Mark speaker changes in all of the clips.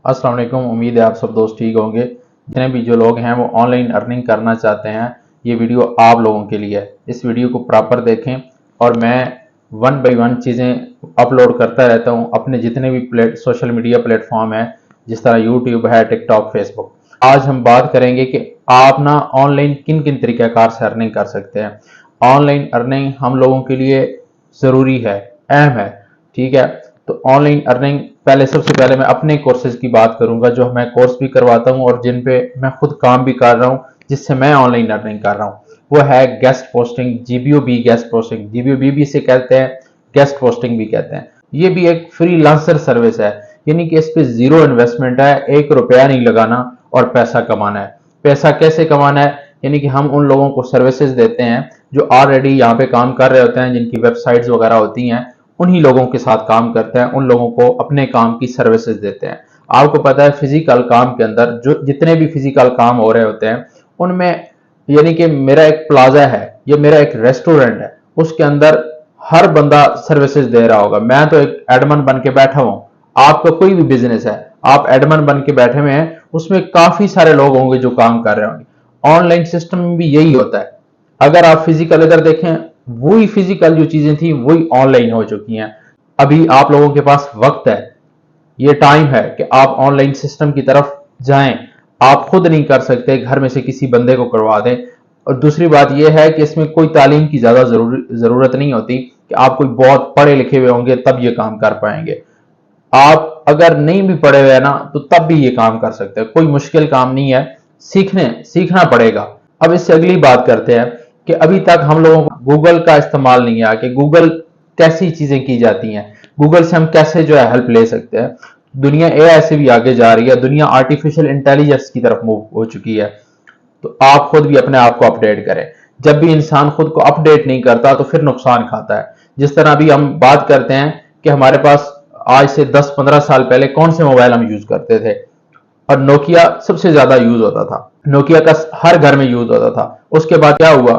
Speaker 1: अस्सलाम वालेकुम। उम्मीद है आप सब दोस्त ठीक होंगे। जितने भी जो लोग हैं वो ऑनलाइन अर्निंग करना चाहते हैं, ये वीडियो आप लोगों के लिए है। इस वीडियो को प्रॉपर देखें और मैं वन बाय वन चीज़ें अपलोड करता रहता हूँ अपने जितने भी सोशल मीडिया प्लेटफॉर्म है, जिस तरह यूट्यूब है, टिकटॉक, फेसबुक। आज हम बात करेंगे कि आप ना ऑनलाइन किन किन तरीक़ाकार से अर्निंग कर सकते हैं। ऑनलाइन अर्निंग हम लोगों के लिए ज़रूरी है, अहम है, ठीक है। तो ऑनलाइन अर्निंग सबसे पहले मैं अपने कोर्सेज की बात करूंगा, जो मैं कोर्स भी करवाता हूं और जिन पे मैं खुद काम भी कर रहा हूं, जिससे मैं ऑनलाइन अर्निंग कर रहा हूं। वो है गेस्ट पोस्टिंग, जीबीओबी गेस्ट पोस्टिंग। जीबीओबी भी इसे कहते हैं, गेस्ट पोस्टिंग भी कहते हैं। ये भी एक फ्रीलांसर सर्विस है, यानी कि इस पे जीरो इन्वेस्टमेंट है, 1 रुपया नहीं लगाना और पैसा कमाना है। पैसा कैसे कमाना है, यानी कि हम उन लोगों को सर्विसेज देते हैं जो ऑलरेडी यहाँ पे काम कर रहे होते हैं, जिनकी वेबसाइट्स वगैरह होती हैं, उन्हीं लोगों के साथ काम करते हैं, उन लोगों को अपने काम की सर्विसेज देते हैं। आपको पता है फिजिकल काम के अंदर जो जितने भी फिजिकल काम हो रहे होते हैं उनमें, यानी कि मेरा एक प्लाजा है, ये मेरा एक रेस्टोरेंट है, उसके अंदर हर बंदा सर्विसेज दे रहा होगा। मैं तो एक एडमन बन के बैठा हूं, आपका कोई भी बिजनेस है, आप एडमन बन के बैठे हुए हैं, उसमें काफी सारे लोग होंगे जो काम कर रहे होंगे। ऑनलाइन सिस्टम में भी यही होता है। अगर आप फिजिकल इधर देखें, वही फिजिकल जो चीजें थी वही ऑनलाइन हो चुकी हैं। अभी आप लोगों के पास वक्त है, ये टाइम है कि आप ऑनलाइन सिस्टम की तरफ जाएं। आप खुद नहीं कर सकते, घर में से किसी बंदे को करवा दें। और दूसरी बात यह है कि इसमें कोई तालीम की ज्यादा जरूरत नहीं होती कि आप कोई बहुत पढ़े लिखे हुए होंगे तब ये काम कर पाएंगे। आप अगर नहीं भी पढ़े हुए हैं ना, तो तब भी ये काम कर सकते हैं। कोई मुश्किल काम नहीं है, सीखना पड़ेगा। अब इससे अगली बात करते हैं कि अभी तक हम लोगों को गूगल का इस्तेमाल नहीं आया कि गूगल कैसी चीजें की जाती हैं, गूगल से हम कैसे जो है हेल्प ले सकते हैं। दुनिया एआई से भी आगे जा रही है, दुनिया आर्टिफिशियल इंटेलिजेंस की तरफ मूव हो चुकी है। तो आप खुद भी अपने आप को अपडेट करें। जब भी इंसान खुद को अपडेट नहीं करता तो फिर नुकसान खाता है। जिस तरह अभी हम बात करते हैं कि हमारे पास आज से 10-15 साल पहले कौन से मोबाइल हम यूज करते थे, और नोकिया सबसे ज्यादा यूज होता था। नोकिया का हर घर में यूज होता था। उसके बाद क्या हुआ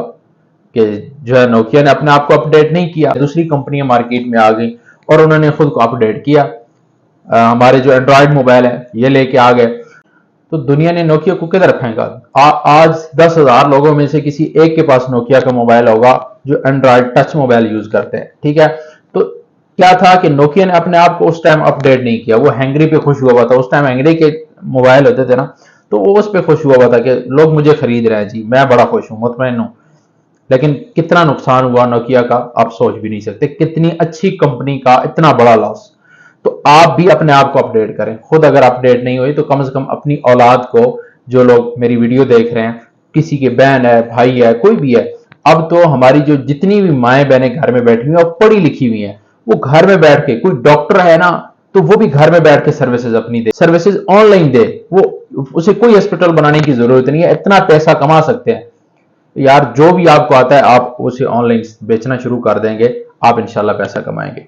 Speaker 1: कि जो है नोकिया ने अपने आप को अपडेट नहीं किया, दूसरी कंपनियां मार्केट में आ गई और उन्होंने खुद को अपडेट किया। हमारे जो एंड्रॉयड मोबाइल है ये लेके आ गए, तो दुनिया ने नोकिया को किधर फेंका। आज 10,000 लोगों में से किसी एक के पास नोकिया का मोबाइल होगा जो एंड्रॉयड टच मोबाइल यूज करते हैं, ठीक है। तो क्या था कि नोकिया ने अपने आप को उस टाइम अपडेट नहीं किया, वो हैंगरी पे खुश हुआ था। उस टाइम हैंगरी के मोबाइल होते थे ना, तो वो उस पर खुश हुआ था कि लोग मुझे खरीद रहे हैं जी, मैं बड़ा खुश हूं, मुतमईन हूं। लेकिन कितना नुकसान हुआ नोकिया का आप सोच भी नहीं सकते। कितनी अच्छी कंपनी का इतना बड़ा लॉस। तो आप भी अपने आप को अपडेट करें। खुद अगर अपडेट नहीं हुई तो कम से कम अपनी औलाद को, जो लोग मेरी वीडियो देख रहे हैं, किसी के बहन है, भाई है, कोई भी है, अब तो हमारी जो जितनी भी माएँ बहनें घर में बैठी हुई हैं और पढ़ी लिखी हुई हैं, वो घर में बैठ के, कोई डॉक्टर है ना तो वो भी घर में बैठ के सर्विसेज अपनी दे, सर्विसेज ऑनलाइन दे। वो उसे कोई हॉस्पिटल बनाने की जरूरत नहीं है, इतना पैसा कमा सकते हैं यार। जो भी आपको आता है आप उसे ऑनलाइन बेचना शुरू कर देंगे, आप इंशाल्लाह पैसा कमाएंगे।